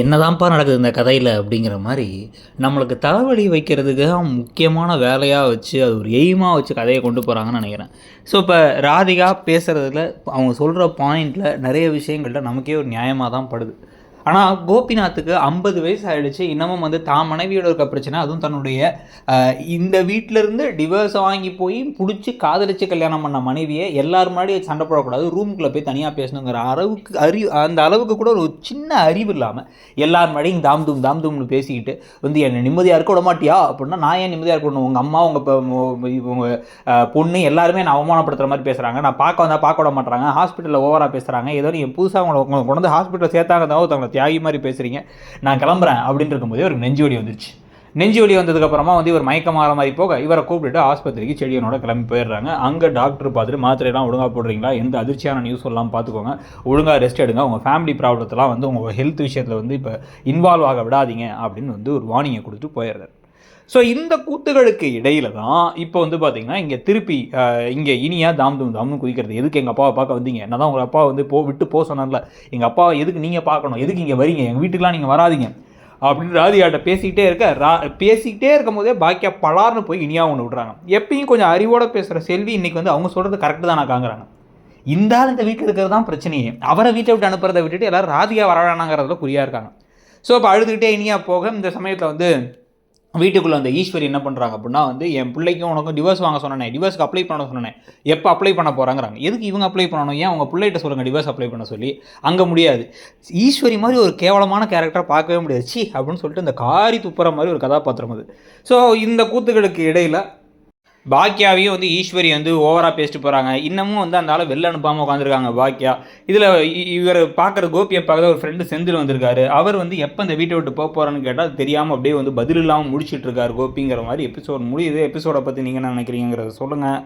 என்னதான்ப்பா நடக்குது இந்த கதையில அப்படிங்கிற மாரி, நம்மளுக்கு தலைவலி வைக்கிறதுக்கு முக்கியமான வேலையா வச்சு, அது ஒரு எய்மா வச்சு கதைய கொண்டு போறாங்கன்னு நெனைக்கிறேன். ஸோ, இப்ப ராதிகா பேசுறதுல, அவங்க சொல்ற பாயிண்ட்ல நெறைய விஷயங்கள்ல நமக்கே ஒரு நியாயமா தான் படுது. ஆனா, கோபிநாத்துக்கு 50 வயசு ஆயிடுச்சு. இன்னமும் வந்து தான் மனைவியோட இருக்க பிரச்சனை, அதுவும் தன்னுடைய இந்த வீட்லருந்து டிவோர்ஸ் வாங்கி போய் புடிச்சு காதலிச்சு கல்யாணம் பண்ண மனைவிய எல்லார் முன்னாடியும் சண்டை போடக்கூடாது. ரூம்குள்ள போய் தனியா பேசணுங்கிற அளவுக்கு அந்த அளவுக்கு கூட ஒரு சின்ன அறிவு இல்லாம, எல்லார் முன்னாடியும் தாம் தூம் தாம் தூம்னு பேசிக்கிட்டு வந்து என்ன நிம்மதியா இருக்க விட மாட்டியா? அப்படின்னா நான் ஏன் நிம்மதியா இருக்கணும்? உங்க அம்மா, உங்க பொண்ணு எல்லாருமே என்ன அவமானப்படுத்துற மாதிரி பேசுறாங்க. நான் பார்க்க வந்தா பார்க்க விட மாட்றாங்க. ஹாஸ்பிட்டல்ல ஓவரா பேசுறாங்க. ஏதோ நீங்க புதுசா உங்கள கொண்டு வந்து ஹாஸ்பிட்டல்ல சேர்த்தாங்கதாவோ தங்கள தியாகி மாதிரி பேசுறீங்க. நான் கிளம்புறேன் அப்படின்னு இருக்கும்போதே ஒரு நெஞ்சு வலி வந்துருச்சு. நெஞ்சு வலி வந்ததுக்கப்புறமா வந்து இவர் மயக்கமாகற மாதிரி போக, இவரை கூப்பிட்டுட்டு ஆஸ்பத்திரிக்கு செடியனோட கிளம்பி போயிடுறாங்க. அங்கே டாக்டர் பார்த்துட்டு மாத்திரையெல்லாம் ஒழுங்காக போடுறீங்களா, எந்த அதிர்ச்சியான நியூஸ் எல்லாம் பார்த்துக்கோங்க, ஒழுங்காக ரெஸ்ட் எடுங்க, உங்கள் ஃபேமிலி ப்ராப்ளத்தெல்லாம் வந்து உங்கள் ஹெல்த் விஷயத்தில் வந்து இப்போ இன்வால்வ் ஆக விடாதீங்க அப்படின்னு வந்து ஒரு வார்னிங்கை கொடுத்துட்டு போயிடுறாரு. ஸோ இந்த கூத்துகளுக்கு இடையில தான் இப்போ வந்து பார்த்தீங்கன்னா இங்கே திருப்பி இங்கே இனியா தாம் தூம் தாம்னு குதிக்கிறது. எதுக்கு எங்கள் அப்பாவை பார்க்க வந்தீங்க? என்ன தான் உங்கள் அப்பா வந்து விட்டு போக சொன்னார்ல, எங்கள் அப்பாவை எதுக்கு நீங்கள் பார்க்கணும், எதுக்கு இங்கே வரீங்க, எங்கள் வீட்டுக்கெலாம் நீங்கள் வராதிங்க அப்படின்னு ராதிகாட்ட பேசிக்கிட்டே பேசிக்கிட்டே இருக்கும் போதே பாக்கியா பலார்னு போய் இனியா ஒன்று விட்றாங்க. எப்பயும் கொஞ்சம் அறிவோட பேசுகிற செல்வி இன்னைக்கு வந்து அவங்க சொல்கிறது கரெக்டு தான் காங்கிறாங்க. இந்த ஆள் இந்த வீட்டில் இருக்கிறது தான் பிரச்சனையே. அவரை வீட்டை விட்டு அனுப்புறதை விட்டுட்டு எல்லாரும் ராதிகா வர வேணாங்கிறதுல குறியாக இருக்காங்க. ஸோ இப்போ அழுதுகிட்டே இனியா போக இந்த சமயத்தில் வந்து வீட்டுக்குள்ளே அந்த ஈஸ்வரி என்ன பண்ணுறாங்க அப்படின்னா வந்து என் பிள்ளைக்கும் உனக்கும் டிவோர்ஸ் வாங்க சொன்னேன், டிவோர்ஸ்க்கு அப்ளை பண்ண சொன்னேன், எப்போ அப்ளை பண்ண போகிறாங்கிறாங்க. எதுக்கு இவங்க அப்ளை பண்ணணும்? ஏன் உங்கள் பிள்ளைகிட்ட சொல்லுங்கள் டிவோர்ஸ் அப்ளை பண்ண சொல்லி. அங்கே முடியாது. ஈஸ்வரி மாதிரி ஒரு கேவலமான கேரக்டரை பார்க்கவே முடியாது. சி அப்படின்னு சொல்லிட்டு இந்த காரி துப்புற மாதிரி ஒரு கதாபாத்திரம் அது. ஸோ இந்த கூத்துகளுக்கு இடையில் பாக்கியாவையும் வந்து ஈஸ்வரி வந்து ஓவராக பேசிட்டு போகிறாங்க. இன்னமும் வந்து அந்த ஆளை வெளில அனுப்பாமல் உட்காந்துருக்காங்க பாக்கியா. இதில் இவர் பார்க்குற கோபியை பார்க்குற ஒரு ஃப்ரெண்டு செந்தில் வந்திருக்காரு. அவர் வந்து எப்போ இந்த வீட்டை விட்டு போக போகிறான்னு கேட்டால் அது தெரியாமல் அப்படியே வந்து பதில் இல்லாமல் முடிச்சுட்டு இருக்காரு கோபிங்கிற மாதிரி எபிசோட் முடியுது. எபிசோடை பற்றி நீங்கள் என்ன நினைக்கிறீங்கிறத சொல்லுங்கள்.